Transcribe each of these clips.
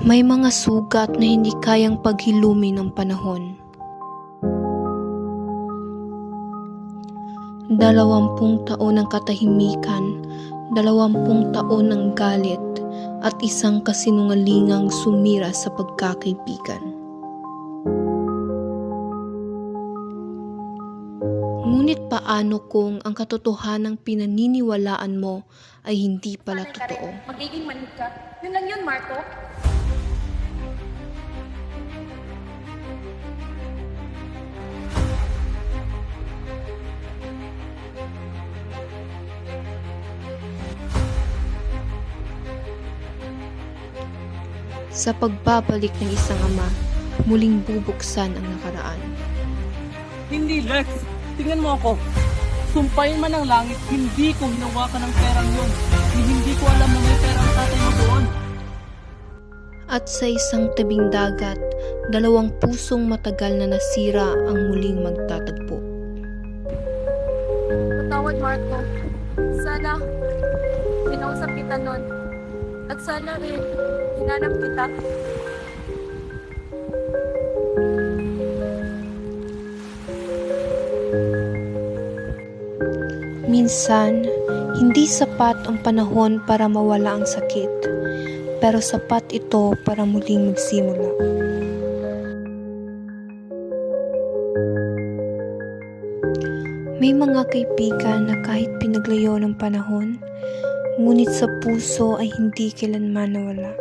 May mga sugat na hindi kayang paghilumi ng panahon. 20 taon ng katahimikan, 20 taon ng galit, at isang kasinungalingang sumira sa pagkakaibigan. Ngunit paano kung ang katotohanang pinaniniwalaan mo ay hindi pala totoo? Magiging manhid ka. Yun lang yun, Marco. Sa pagbabalik ng isang ama, muling bubuksan ang nakaraan. Hindi, Lex. Tingnan mo ako. Sumpain man ng langit, hindi ko hinawakan ng perang yun. Hindi ko alam na may perang tatay mo doon. At sa isang tabing dagat, 2 pusong matagal na nasira ang muling magtatagpo. Patawad, Marco. Sana pinausap kita nun. At sana rin hinanap kita. Minsan, hindi sapat ang panahon para mawala ang sakit, pero sapat ito para muling magsimula. May mga kaibigan na kahit pinaglayo ng panahon, ngunit sa puso ay hindi kailanman nawala.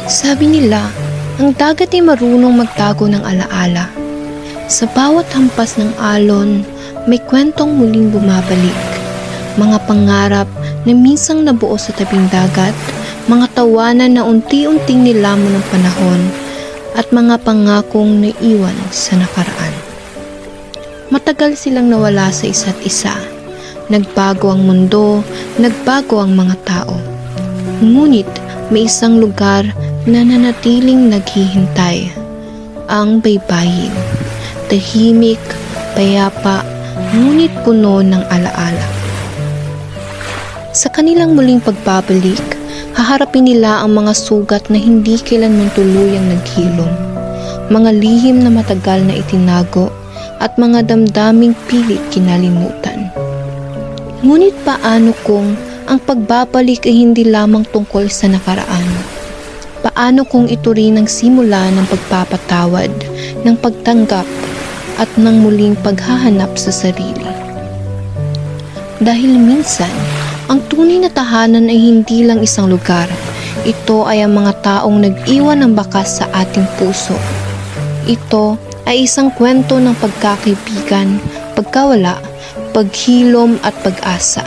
Sabi nila, ang dagat ay marunong magtago ng alaala. Sa bawat hampas ng alon, may kwentong muling bumabalik. Mga pangarap na minsang nabuo sa tabing dagat, mga tawanan na unti-unting nilamon ng panahon, at mga pangakong naiwan sa nakaraan. Matagal silang nawala sa isa't isa. Nagbago ang mundo, nagbago ang mga tao. Ngunit may isang lugar na nanatiling naghihintay, ang baybayin. Tahimik, payapa, ngunit puno ng alaala. Sa kanilang muling pagbabalik, haharapin nila ang mga sugat na hindi kailanman tuluyang naghilom, mga lihim na matagal na itinago, at mga damdaming pilit kinalimutan. Ngunit paano kung ang pagbabalik ay hindi lamang tungkol sa nakaraan? Paano kung ito rin ang simula ng pagpapatawad, ng pagtanggap, at ng muling paghahanap sa sarili? Dahil minsan, ang tunay na tahanan ay hindi lang isang lugar. Ito ay ang mga taong nag-iwan ng bakas sa ating puso. Ito ay isang kwento ng pagkakaibigan, pagkawala, paghilom at pag-asa.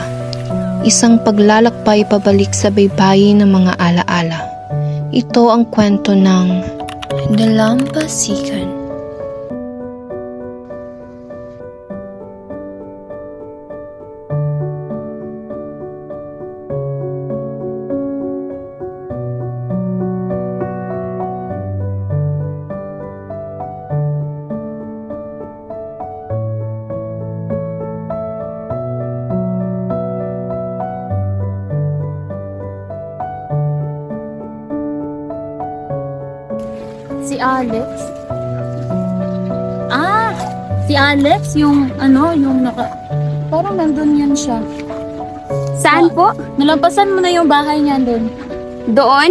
Isang paglalakbay pabalik sa baybayin ng mga alaala. Ito ang kwento ng Dalampasigan. Si Alex? Si Alex, yung parang nandun yan siya. Saan po? Nalampasan mo na yung bahay niya doon. Doon?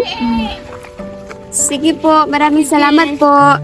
Sige po, maraming salamat po.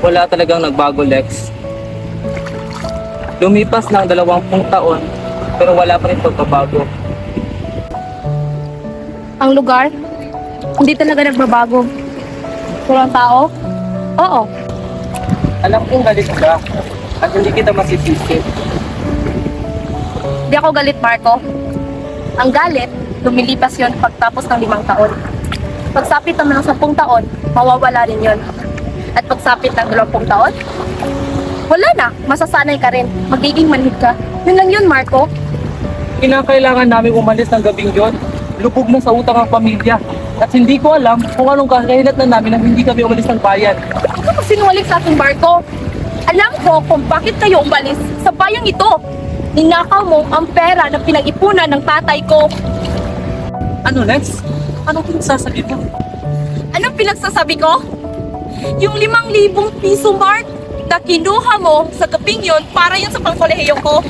Wala talagang nagbago, Lex. Lumipas ng 20 taon, pero wala pa rin pagbabago. Ang lugar, hindi talaga nagbabago. Pero ang tao, oo. Alam kong galit ka at hindi kita masisisi. Di ako galit, Marco. Ang galit, lumilipas yon pagtapos ng 5 taon. Pagsapit naman ng 10 taon, mawawala rin yon. At pagsapit ng 20 taon, wala na, masasanay ka rin. Magiging manhid ka. Yun lang yun, Marco. Kinakailangan namin umalis ng gabing yon. Lubog na sa utang ang pamilya. At hindi ko alam kung anong kakahinatnan namin na hindi kami umalis ng bayan. Ano sinungaling sa ating barko? Alam ko kung bakit kayo umalis sa bayang ito. Ninakaw mo ang pera na pinag-ipunan ng tatay ko. Ano, Lex? Anong pinagsasabi mo? Anong pinagsasabi ko? Yung 5,000 piso, Mark, na kinuha mo sa gabing yon para yun sa pangkolehiyo ko.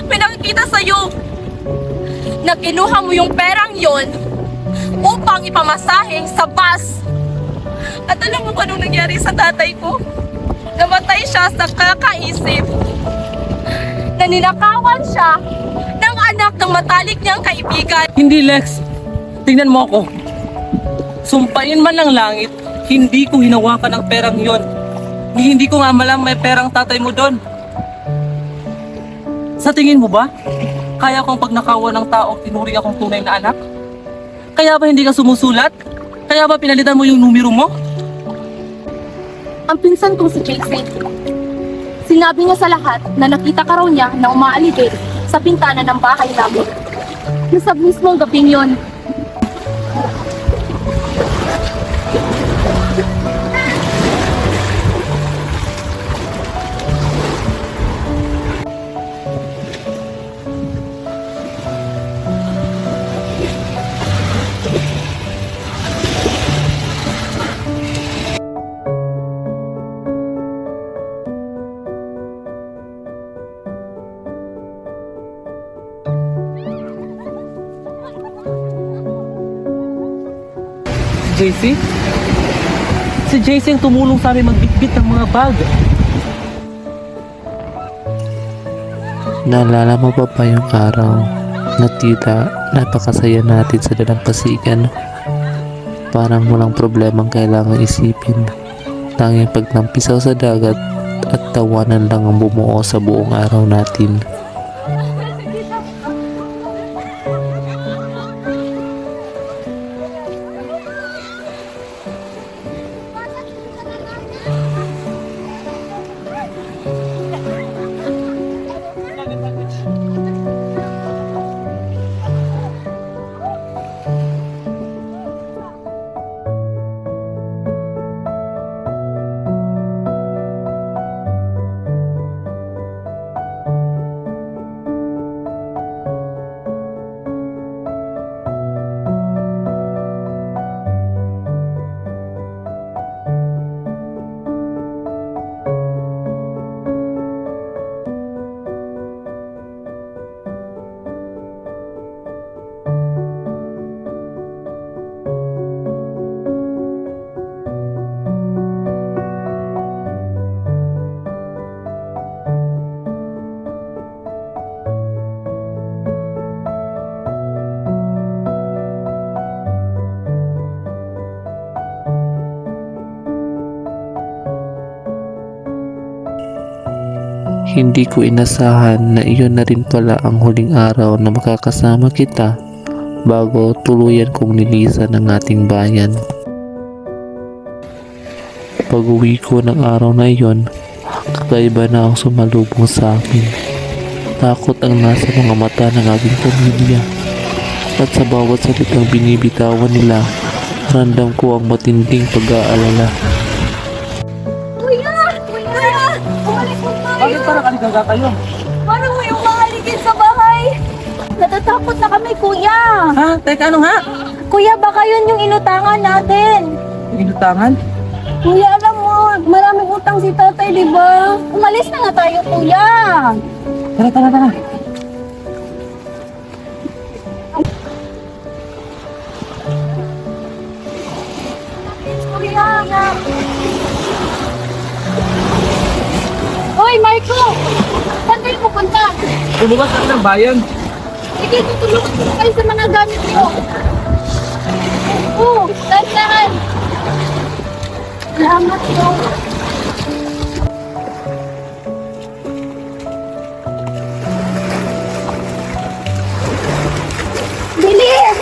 May nakikita sa'yo na kinuha mo yung perang yon upang ipamasahe sa bus. At alam mo kung anong nangyari sa tatay ko? Namatay siya sa kakaisip na ninakawan siya ng anak ng matalik niyang kaibigan. Hindi, Lex. Tingnan mo ako. Sumpain man ng langit, hindi ko hinawakan ang perang yon. Hindi ko nga malam may perang tatay mo doon. Sa tingin mo ba, kaya kong pagnakawan ng taong tinuri akong tunay na anak? Kaya ba hindi ka sumusulat? Kaya ba pinalitan mo yung numero mo? Ang pinsan kong si JC. Sinabi niya sa lahat na nakita ka raw niya na umaalibig sa pintana ng bahay namin. Nasa mismong gabing yon. JC? Si JC ang tumulong sa amin magbitbit ng mga bag. Naalala mo pa yung araw na tita napakasaya natin sa dalampasigan? Parang walang problemang kailangang isipin. Tanging pagtampisaw sa dagat at tawanan lang ang bumuo sa buong araw natin. Hindi ko inasahan na iyon na rin pala ang huling araw na makakasama kita bago tuluyan kong nilisan ang ating bayan. Pag-uwi ko ng araw na iyon, kakaiba na ang sumalubong sa akin. Takot ang nasa mga mata ng aking pamilya. At sa bawat salitang binibitawan nila, ramdam ko ang matinding pag-aalala. Kuya! Umalis mo tayo! Bakit parang kaligaga kayo? Parang may umahaligid sa bahay! Natatakot na kami, kuya! Ha? Teka, ano nga? Kuya, baka yun yung inutangan natin! Inutangan? Kuya, alam mo, maraming utang si tatay, di ba? Umalis na nga tayo, kuya! Tara. Kuya, Bumukas na ng bayan. Sige, tutulungan ko kayo sa mga gamit niyo. Oo, dahan-dahan. Salamat po. Bilis!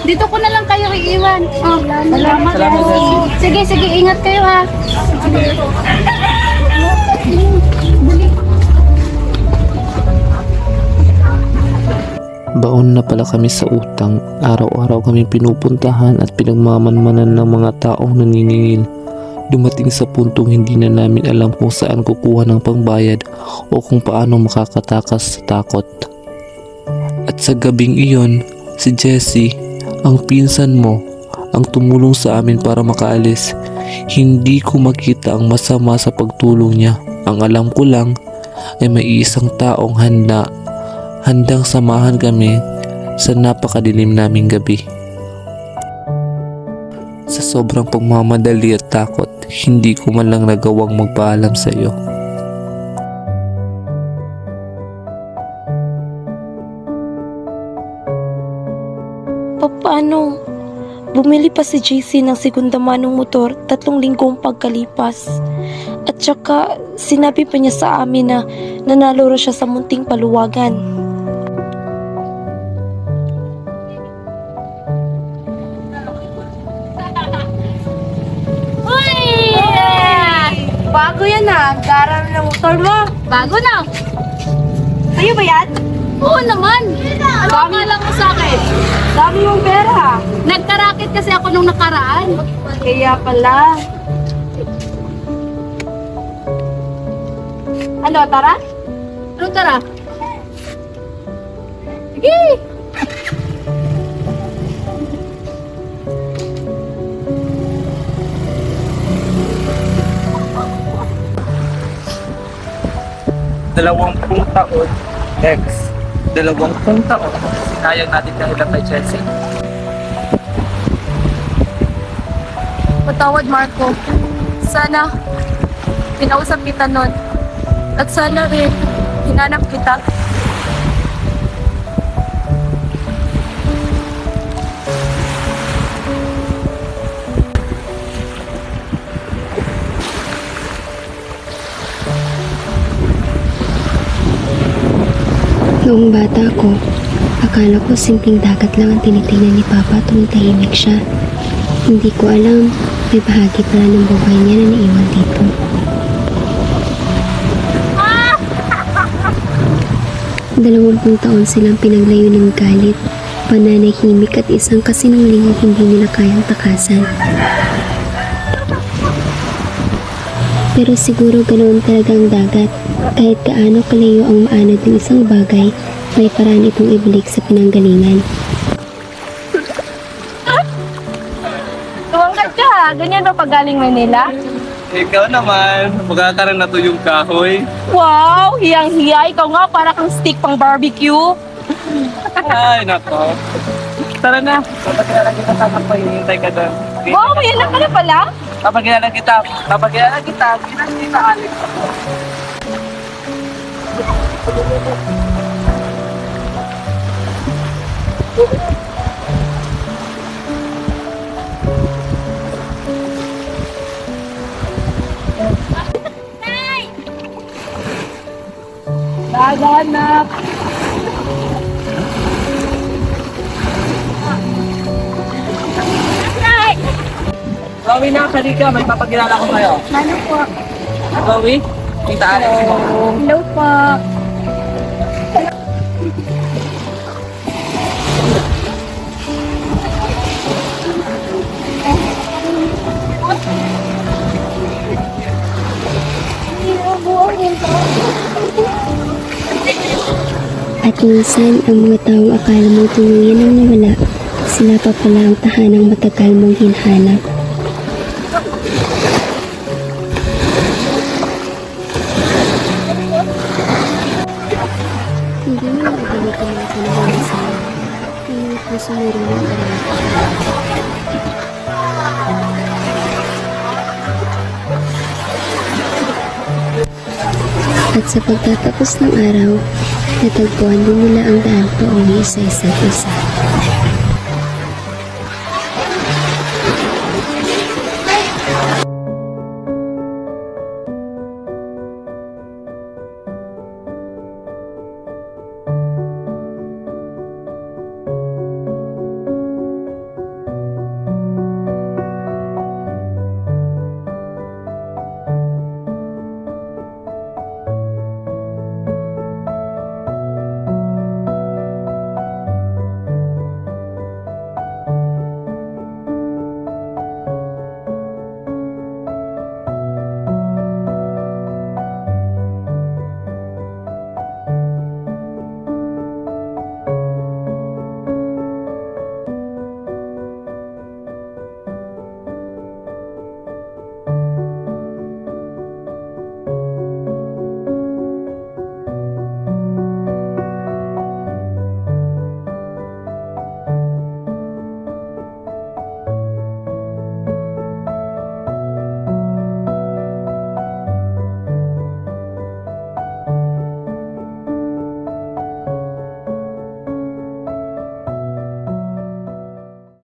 Dito ko na lang kayo iiwan. Oh, salamat. Sige, sige, ingat kayo ha. Baon na pala kami sa utang. Araw-araw kami pinupuntahan at pinagmamanmanan ng mga taong naningingil. Dumating sa puntong hindi na namin alam kung saan kukuha ng pangbayad o kung paano makakatakas sa takot. At sa gabing iyon, si Jessie, ang pinsan mo, ang tumulong sa amin para makaalis. Hindi ko makita ang masama sa pagtulong niya. Ang alam ko lang ay may isang taong handang samahan kami sa napakadilim naming gabi. Sa sobrang pagmamadali at takot, hindi ko man lang nagawang magpaalam sa iyo. Paano? Bumili pa si JC ng segunda manong motor 3 linggong pagkalipas. At saka sinabi pa niya sa amin na nanalo raw siya sa munting paluwagan. Bago yan Garam ng motor mo. Bago na. Sa'yo ba yan? Oo naman. Ano akala mo sa akin? Dami mong pera. Nagkarakit kasi ako nung nakaraan. Kaya pala. Ano, tara? Ano tara? Sige! Dalawampung taon, ex. 20 taon, sinayang natin dahil kay Chelsea. Patawad, Marco. Sana pinausap kita nun. At sana rin hinanap kita. Noong bata ko, akala ko simpleng dagat lang ang tinitingnan ni Papa tuwing tahimik siya. Hindi ko alam, may bahagi pala ng buhay niya na naiwan dito. Dalawampung taon silang pinaglayo ng galit, pananahimik at isang kasinungalingang hindi nila kayang takasan. Pero siguro ganoon talaga ang dagat. Kahit gaano kalayo ang maanad ng isang bagay, may paraan itong ibalik sa pinanggalingan. Tumangkat ka ha. Ganyan ba pag galing Manila? Ikaw naman, magkakaroon na to yung kahoy. Wow! Hiyang-hiya. Ikaw nga para kang stick pang barbecue. Ay, nako. Tara na. Papagkilala kita sa ako, hinihintay ka doon. Wow! May anak ka na pala? Papagkilala kita, bilang kita Alex. Daganap! Chloe na, kalika, may papagkilala ko kayo. Ano po? Chloe, kita Alex mo. Hello po. At minsan, ang mga taong akala mong tuluyan ang nawala, sila pa pala ang tahanang matagal mong hinahanap. sumurunong pa rin ako. At sa pagtatapos ng araw, natagpuan din nila ang daan pauwi sa isa't isa.